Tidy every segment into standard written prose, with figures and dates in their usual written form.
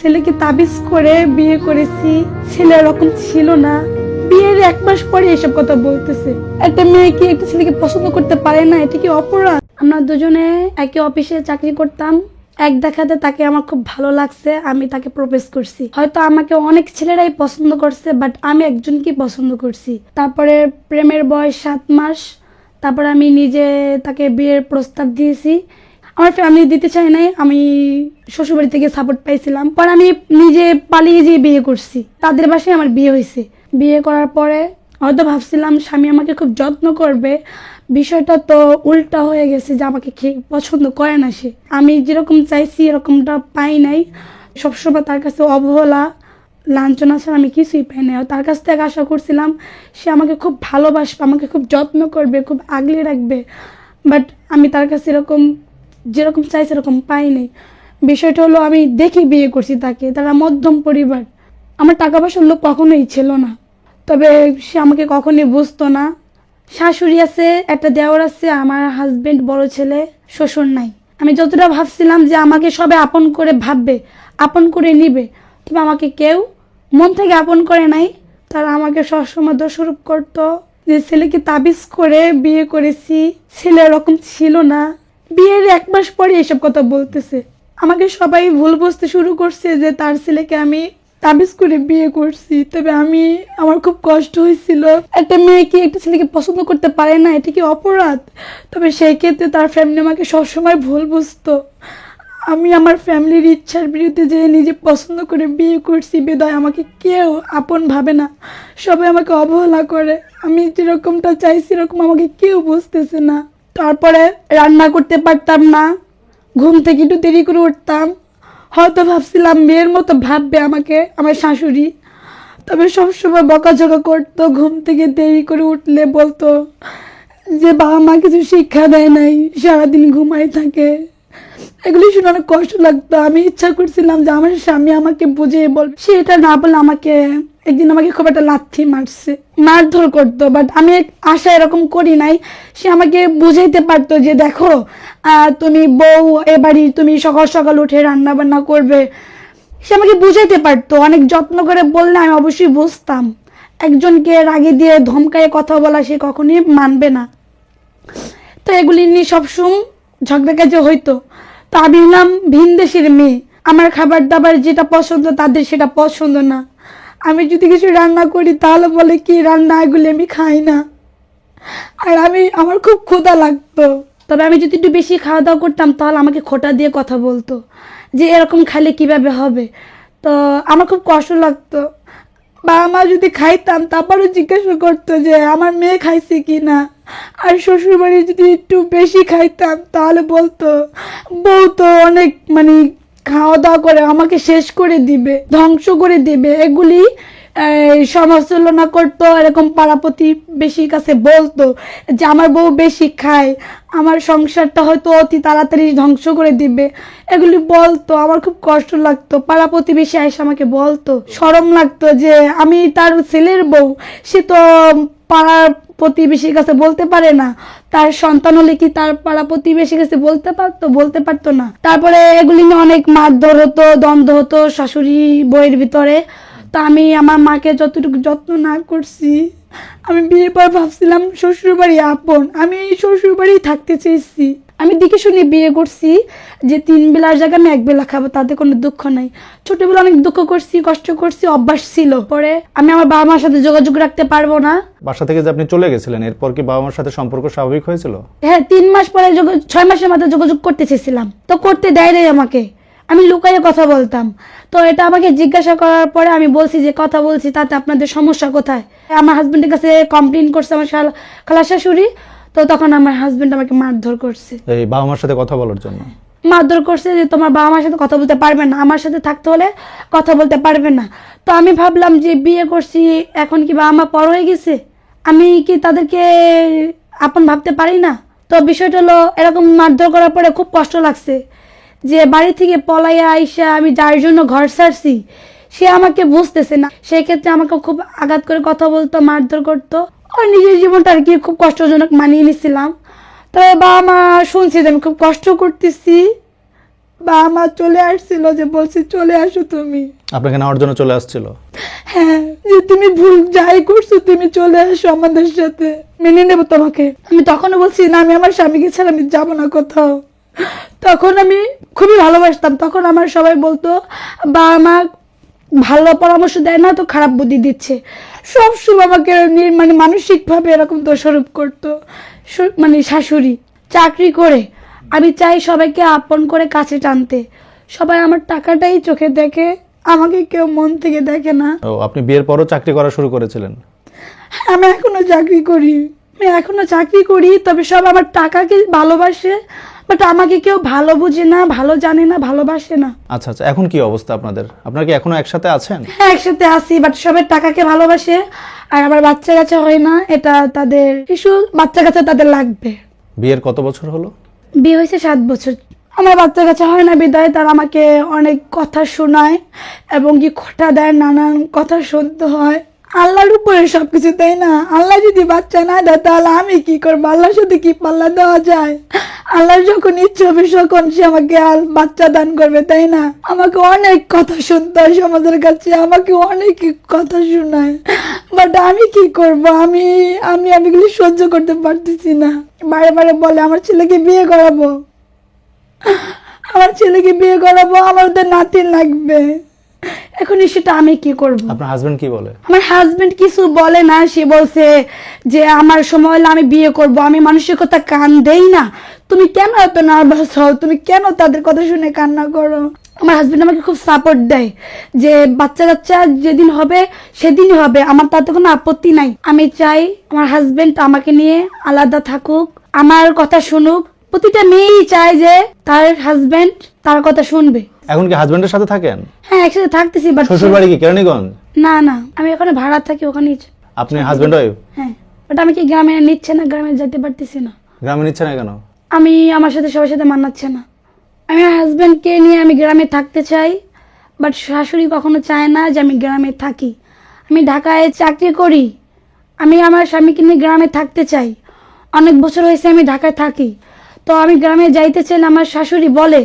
ছেলেকে তাবিজ করে বিয়ে করেছি, ছেলে এরকম ছিল না। বিয়ের 1 মাস পরে এসব কথা বলতেছে। একটা মেয়ে কি একটা ছেলেকে পছন্দ করতে পারে না? এটা কি অপরাধ? আমরা দুজনে একই অফিসে চাকরি করতাম। এক দেখাতে তাকে আমার খুব ভালো লাগছে, আমি তাকে প্রপোজ করছি। হয়তো আমাকে অনেক ছেলেরাই পছন্দ করছে, বাট আমি একজনকে পছন্দ করছি। তারপরে প্রেমের বয়স 7 মাস। তারপরে আমি নিজে তাকে বিয়ের প্রস্তাব দিয়েছি। আমার ফ্যামিলি দিতে চায় নাই, আমি শ্বশুরবাড়ি থেকে সাপোর্ট পাইছিলাম। পরে আমি নিজে পালিয়ে যেয়ে বিয়ে করছি। তাদের বাসায় আমার বিয়ে হয়েছে। বিয়ে করার পরে হয়তো ভাবছিলাম স্বামী আমাকে খুব যত্ন করবে, বিষয়টা তো উল্টা হয়ে গেছে যে আমাকে পছন্দ করে না সে। আমি যেরকম চাইছি এরকমটা পাই নাই। সবসময় তার কাছে অবহেলা, লাঞ্ছনা ছাড়া আমি কিছুই পাই নাই। তার কাছ থেকে আশা করছিলাম সে আমাকে খুব ভালোবাসবে, আমাকে খুব যত্ন করবে, খুব আগলে রাখবে। বাট আমি তার কাছে যেরকম চাই সেরকম পাইনি। বিষয়টা হলো আমি দেখে বিয়ে করছি তাকে। তারা মধ্যম পরিবার, আমার টাকা পয়সার লোক কখনোই ছিল না। তবে সে আমাকে কখনোই বুঝতো না। শাশুড়ি আছে, একটা দেওর আছে, আমার হাজবেন্ড, বড় ছেলে, শ্বশুর নাই। আমি যতটা ভাবছিলাম যে আমাকে সবাই আপন করে ভাববে, আপন করে নিবে, তবে আমাকে কেউ মন থেকে আপন করে নাই। তারা আমাকে সবসময় দোষারোপ করতো যে ছেলেকে তাবিজ করে বিয়ে করেছি, ছেলে এরকম ছিল না। বিয়ের 1 মাস পরে এসব কথা বলতেছে। আমাকে সবাই ভুল বুঝতে শুরু করছে যে তার ছেলেকে আমি তাবিজ করে বিয়ে করছি। তবে আমার খুব কষ্ট হয়েছিল। একটা মেয়ে কি একটা ছেলেকে পছন্দ করতে পারে না? এটা কি অপরাধ? তবে সেই ক্ষেত্রে তার ফ্যামিলি আমাকে সবসময় ভুল বুঝতো। আমি আমার ফ্যামিলির ইচ্ছার বিরুদ্ধে যে নিজে পছন্দ করে বিয়ে করছি বিধায় আমাকে কেউ আপন ভাবে না, সবাই আমাকে অবহেলা করে। আমি যেরকমটা চাইছি এরকম আমাকে কেউ বুঝতেছে না। তারপরে রান্না করতে পারতাম না, ঘুম থেকে একটু দেরি করে উঠতাম। হয়তো ভাবছিলাম মেয়ের মতো ভাববে আমাকে আমার শাশুড়ি, তবে সবসময় বকাঝকা করতো। ঘুম থেকে দেরি করে উঠলে বলতো যে বাবা মা কিছু শিক্ষা দেয় নাই, সারাদিন ঘুমাই থাকে। এগুলি শুনে অনেক কষ্ট লাগতো। আমি ইচ্ছা করছিলাম যে আমার স্বামী আমাকে বুঝিয়ে বলবে, সে এটা না বলে একদিন আমাকে খুব একটা লাথি মারছে, মারধর করতো। বাট আমি আশা এরকম করি নাই। সে আমাকে বুঝাইতে পারতো যে দেখো তুমি বউ, এবারই তুমি সকাল সকাল উঠে রান্না বান্না করবে। সে আমাকে বুঝাইতে পারতো। অনেক যত্ন করে বললে আমি অবশ্যই বুঝতাম। একজনকে রাগে দিয়ে ধমকায়ে কথা বলা সে কখনোই মানবে না। তো এগুলি নিয়ে সবসময় ঝগড়া কাজে হইতো। তো আমি হলাম ভিন দেশের মেয়ে, আমার খাবার দাবার যেটা পছন্দ তাদের সেটা পছন্দ না। আমি যদি কিছু রান্না করি তাহলে বলে কি রান্না, এগুলি আমি খাই না। আর আমার খুব ক্ষুধা লাগতো। তবে আমি যদি একটু বেশি খাওয়া দাওয়া করতাম তাহলে আমাকে খোঁটা দিয়ে কথা বলতো যে এরকম খাইলে কিভাবে হবে। তো আমার খুব কষ্ট লাগতো। বাবা মা যদি খাইতাম তারপরে জিজ্ঞাসা করতো যে আমার মেয়ে খাইছে কি না। আর শ্বশুরবাড়ি যদি একটু বেশি খাইতাম তাহলে বলতো বউ তো অনেক খাওয়া দাওয়া করে আমাকে শেষ করে দিবে, ধ্বংস করে দিবে। এগুলি সমালোচনা করতো। এরকম পাড়া প্রতিবেশীর কাছে বলতো যে আমার বউ বেশি খায়, আমার সংসারটা হয়তো অতি তাড়াতাড়ি ধ্বংস করে দিবে। এগুলি বলতো। আমার খুব কষ্ট লাগতো। পাড়া প্রতিবেশী এসে আমাকে বলতো, শরম লাগতো যে আমি তার ছেলের বউ, সে তো পাড়ার প্রতিবেশীর কাছে বলতে পারে না। তার সন্তান হলে কি তার পাড়া প্রতিবেশীর কাছে বলতে পারতো না। তারপরে এগুলি নিয়ে অনেক মারধর হতো, দ্বন্দ্ব হতো শাশুড়ি বউয়ের ভিতরে। তো আমি আমার মাকে যতটুকু যত্ন না করছি। আমি বিয়ের পর ভাবছিলাম শ্বশুরবাড়ি আপন, আমি এই শ্বশুরবাড়ি থাকতে চেয়েছি। আমি দেখে শুনে বিয়ে করছি যে 3 বেলার জায়গায় আমি 1 বেলা খাবো, তাতে কোনো দুঃখ নাই। ছোটবেলা অনেক দুঃখ করছি, কষ্ট করছি, অভ্যাস ছিল। পরে আমি আমার বাবা মার সাথে যোগাযোগ রাখতে পারবো না। বাসা থেকে যে আপনি চলে গেছিলেন, এরপর কি বাবা মার সাথে সম্পর্ক স্বাভাবিক হয়েছিল? হ্যাঁ, 3 মাস পরে 6 মাসের মাথায় যোগাযোগ করতে চেয়েছিলাম, তো করতে দেয় নাই আমাকে। আমি লুকাইয়ে কথা বলতাম। তো এটা আমাকে জিজ্ঞাসা করার পরে আমি বলছি যে কথা বলছি, তাতে আপনাদের সমস্যা কোথায়? আমার হাজবেন্ডের কাছে কমপ্লেন করছে আমার খালা শাশুড়ি। তো তখন আমার হাজবেন্ড আমাকে মারধর করছে, এই বাবা মার সাথে কথা বলার জন্য মারধর করছে যে তোমার বাবা মার সাথে কথা বলতে পারবে না, আমার সাথে থাকতে হলে কথা বলতে পারবে না। তো আমি ভাবলাম যে বিয়ে করছি, এখন কি বাবা মা পর হয়ে গেছে, আমি কি তাদেরকে আপন ভাবতে পারি না? তো বিষয়টা হলো এরকম মারধর করার পরে খুব কষ্ট লাগছে যে বাড়ি থেকে পলাইয়া আইসা আমি যার জন্য ঘর ছাড়ছি সে আমাকে বুঝতেছে না। সেই ক্ষেত্রে আমাকে খুব আঘাত করে কথা বলতো, মারধর করতো। আর নিজের জীবনটা আর কি খুব কষ্টজনক মানিয়ে নিছিলাম। তবে বাবা মা শুনছি যে আমি খুব কষ্ট করতেছি, বাবা মা চলে আসছিল, যে বলছি চলে আসো তুমি। আপনাকে নেওয়ার জন্য চলে আসছিল? হ্যাঁ, যে তুমি ভুল যাই করছো তুমি চলে আসো আমাদের সাথে, মেনে নেবো তোমাকে। আমি তখনও বলছি না, আমি আমার স্বামীকে ছাড়া আমি যাবো না কোথাও। তখন আমি খুবই ভালোবাসতাম। তখন আমার সবাই বলতো বাবা মা ভালো পরামর্শ দেয় না তো খারাপ বুদ্ধি দিচ্ছে, সব সময় আমাকে মানে মানসিকভাবে এরকম দোষারোপ করতো। মানে শাশুড়ি চাকরি করে, আমি চাই সবাইকে আপন করে কাছে টানতে। সবাই আমার টাকাটাই চোখে দেখে, আমাকে কেউ মন থেকে দেখে না। ও, আপনি বিয়ের পরও চাকরি করা শুরু করেছিলেন? আমি এখনো চাকরি করি, তবে সব আমার টাকাকে ভালোবাসে, বাট আমাকে কেউ ভালো বুঝে না, ভালো জানে না, ভালোবাসে না। আচ্ছা আচ্ছা, এখন কি অবস্থা আপনাদের? আপনারা কি এখনো একসাথে আছেন? হ্যাঁ, একসাথে আছি, বাট সবাই টাকাকে ভালোবাসে। আর আমার বাচ্চা কাচ্চা হয় না, এটা তাদের কিছু বাচ্চা কাচ্চা তাদের লাগবে। বিয়ের কত বছর হলো? বিয়ে হয়েছে 7 বছর। আমার বাচ্চা কাচ্চা হয় না বিদায় তারা আমাকে অনেক কথা শোনায় এবং কি খোঁটা দেয়, নানান কথা শুনতে হয়। আল্লাহর উপরে সবকিছু, তাই না? আল্লাহ যদি বাচ্চা না দেয় তাহলে আমি কি করবো? আল্লাহর সাথে কি পাল্লা দেওয়া যায়? আল্লাহ যখন ইচ্ছে হবে তখন সে আমাকে বাচ্চা দান করবে, তাই না? আমাকে অনেক কথা শুনতে হয় সমাজের কাছে, আমাকে অনেক কথা শোনায়, বাট আমি কি করব? আমি আমি এগুলি সহ্য করতে পারতেছি না। বারে বারে বলে আমার ছেলেকে বিয়ে করাবো, আমার ওদের নাতি লাগবে। এখন সেটা আমি কি করব? আপনার হাজবেন্ড কি বলে? আমার হাজবেন্ড কিছু বলে না, সে বলছে যে আমার সময় হলে আমি বিয়ে করব, আমি মানুষের কথা কান দেই না, তুমি কেন এত নার্ভাস হও, তুমি কেন তাদের কথা শুনে কান্না করো? আমার হাজবেন্ড আমাকে খুব সাপোর্ট দেয় যে বাচ্চা কাচ্চা যেদিন হবে সেদিনই হবে, আমার তাতে কোনো আপত্তি নাই। আমি চাই আমার হাজবেন্ড আমাকে নিয়ে আলাদা থাকুক, আমার কথা শুনুক। প্রতিটা মেয়েই চায় যে তার হাজবেন্ড তার কথা শুনবে। এখন কি হাজবেন্ডের সাথে থাকেন? হ্যাঁ, একসাথে থাকতেছি, বাট শ্বশুর বাড়ি কি কেরানীগঞ্জ? না না, আমি ওখানে ভাড়া থাকি, ওখানেই। আপনি হাজবেন্ড ওয়াইফ? হ্যাঁ, বাট আমি কি গ্রামে নিচ্ছে না, গ্রামে যেতে পারতেছি না। গ্রামে নিচ্ছে না কেন? আমি আমার সাথে সবার সাথে মানাচ্ছে না। আমি আমার হাজব্যান্ডকে নিয়ে আমি গ্রামে থাকতে চাই, বাট শাশুড়ি কখনো চায় না যে আমি গ্রামে থাকি। আমি ঢাকায় চাকরি করি, আমি আমার স্বামীকে নিয়ে গ্রামে থাকতে চাই। অনেক বছর হয়েছে আমি ঢাকায় থাকি, তো আমি গ্রামে যাইতে চাইলে আমার শাশুড়ি বলে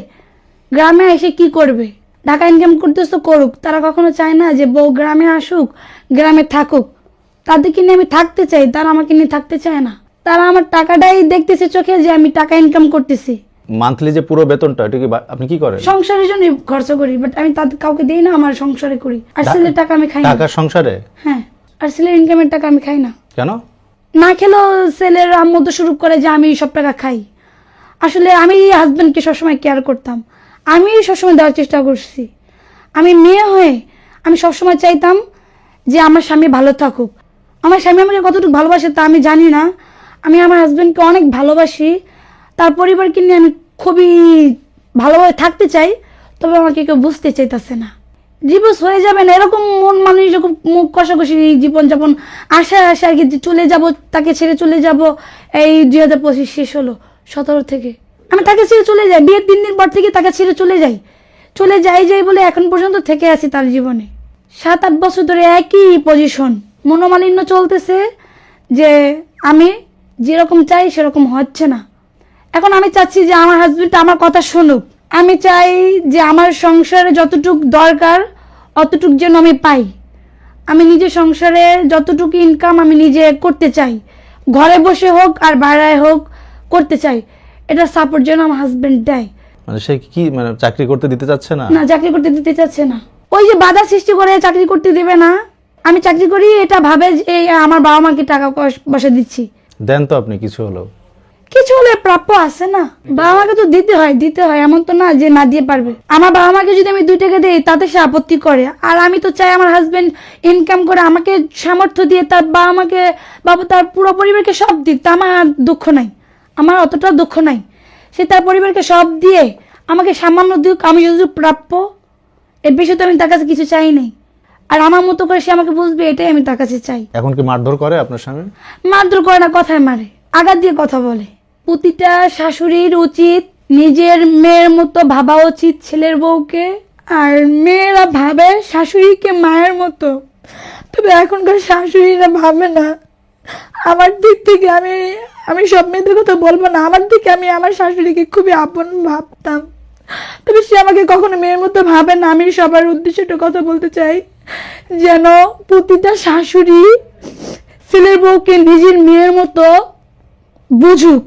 গ্রামে এসে কি করবে, ঢাকা ইনকাম করতেছ তো করুক। তারা কখনো চায় না যে বউ গ্রামে আসুক, গ্রামে থাকুক। তাদেরকে নিয়ে আমি থাকতে চাই, তারা আমাকে নিয়ে থাকতে চায় না। তারা আমার টাকাটাই দেখতেছে চোখে যে আমি টাকা ইনকাম করতেছি। মান্থলি যে পুরো বেতনটা, এটা কি আপনি কি করেন? সংসারের জন্য খরচ করি, বাট আমি তাদের কাউকে দেই না, আমার সংসারে করি। আর ছেলের টাকা আমি খাই না। টাকা সংসারে? হ্যাঁ, আর ছেলের ইনকামের টাকা আমি খাই না। কেন? না খেলেও ছেলের আম্মু তো শুরু করে যে আমি সব টাকা খাই। আসলে আমি হাজবেন্ডকে সবসময় কেয়ার করতাম, আমি সবসময় দেওয়ার চেষ্টা করছি। আমি মেয়ে হয়ে আমি সবসময় চাইতাম যে আমার স্বামী ভালো থাকুক। আমার স্বামী আমাকে কতটুকু ভালোবাসে তা আমি জানি না। আমি আমার হাজবেন্ডকে অনেক ভালোবাসি, তার পরিবারকে নিয়ে আমি খুবই ভালোভাবে থাকতে চাই, তবে আমাকে কেউ বুঝতে চাইতেছে না। ডিভোর্স হয়ে যাবে না এরকম মন মানুষ যখন মুখ কষাকষি জীবনযাপন আশায় আশা আর কি, যে চলে যাব, তাকে ছেড়ে চলে যাব। এই 2025 শেষ হলো 17 থেকে আমি তাকে ছেড়ে চলে যাই। বিয়ের 3 দিন পর থেকে তাকে ছেড়ে চলে যাই বলে এখন পর্যন্ত থেকে আছি তার জীবনে। 7-8 বছর ধরে একই পজিশন, মনোমালিন্য চলতেছে যে আমি যেরকম চাই সেরকম হচ্ছে না। এখন আমি চাচ্ছি যে আমার হাজবেন্ড আমার কথা শুনুক। আমি চাই যে আমার সংসারে যতটুক দরকার অতটুক যেন আমি পাই। আমি নিজে সংসারে যতটুকু ইনকাম আমি নিজে করতে চাই, ঘরে বসে হোক আর বাইরে হোক করতে চাই। এটা সাপোর্ট যেন আমার হাজবেন্ড দেয়। মানে সে কি মানে চাকরি করতে দিতে চাচ্ছে না? না, চাকরি করতে দিতে চাচ্ছে না। ওই যে বাধা সৃষ্টি করে চাকরি করতে দেবে না। আমি চাকরি করি এটা ভাবে যে আমার বাবা মাকে টাকা পয়সা দিচ্ছি। দেন তো আপনি কিছু হলো? কিছু হলে প্রাপ্য আছে না, বাবা মাকে তো দিতে হয়, এমন তো না যে না দিয়ে পারবে। আমার বাবা মাকে যদি আমি 2 টাকা দিই তাতে সে আপত্তি করে। আর আমি তো চাই আমার হাজবেন্ড ইনকাম করে আমাকে সামর্থ্য দিয়ে তার বাবা মাকে তার পুরো পরিবারকে সব দিক। তা আমার দুঃখ নাই, আমার অতটা দুঃখ নাই। সে তার পরিবারকে সব দিয়ে আমাকে সামান্য দিক, আমি যদি প্রাপ্য, এর বেশি তো আমি তার কাছে কিছু চাই নাই। আর আমার মতো করে সে আমাকে বুঝবে, এটাই আমি তার কাছে চাই। এখন কি মারধর করে আপনার স্বামী? মারধর করে না, কথায় মারে, আঘাত দিয়ে কথা বলে। প্রতিটা শাশুড়ির উচিত নিজের মেয়ের মতো ভাবা উচিত ছেলের বউকে, আর মেয়েরা ভাবে শাশুড়িকে মায়ের মতো। তবে এখনকার শাশুড়িরা ভাবে না। আমার দিক থেকে আমি সব মেয়েদের কথা বলবো না, আমার দিকে আমি আমার শাশুড়িকে খুবই আপন ভাবতাম। তবে সে আমাকে কখনো মেয়ের মতো ভাবে না। আমি সবার উদ্দেশ্যে একটা কথা বলতে চাই, যেন প্রতিটা শাশুড়ি ছেলের বউকে নিজের মেয়ের মতো বুঝুক।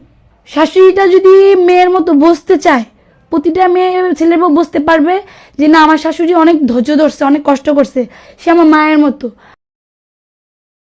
শাশুড়িটা যদি মেয়ের মতো বসতে চায়, প্রতিটা মেয়ে ছেলের বউ বুঝতে পারবে যে না, আমার শাশুড়ি অনেক ধৈর্য ধরছে, অনেক কষ্ট করছে, সে আমার মায়ের মতো।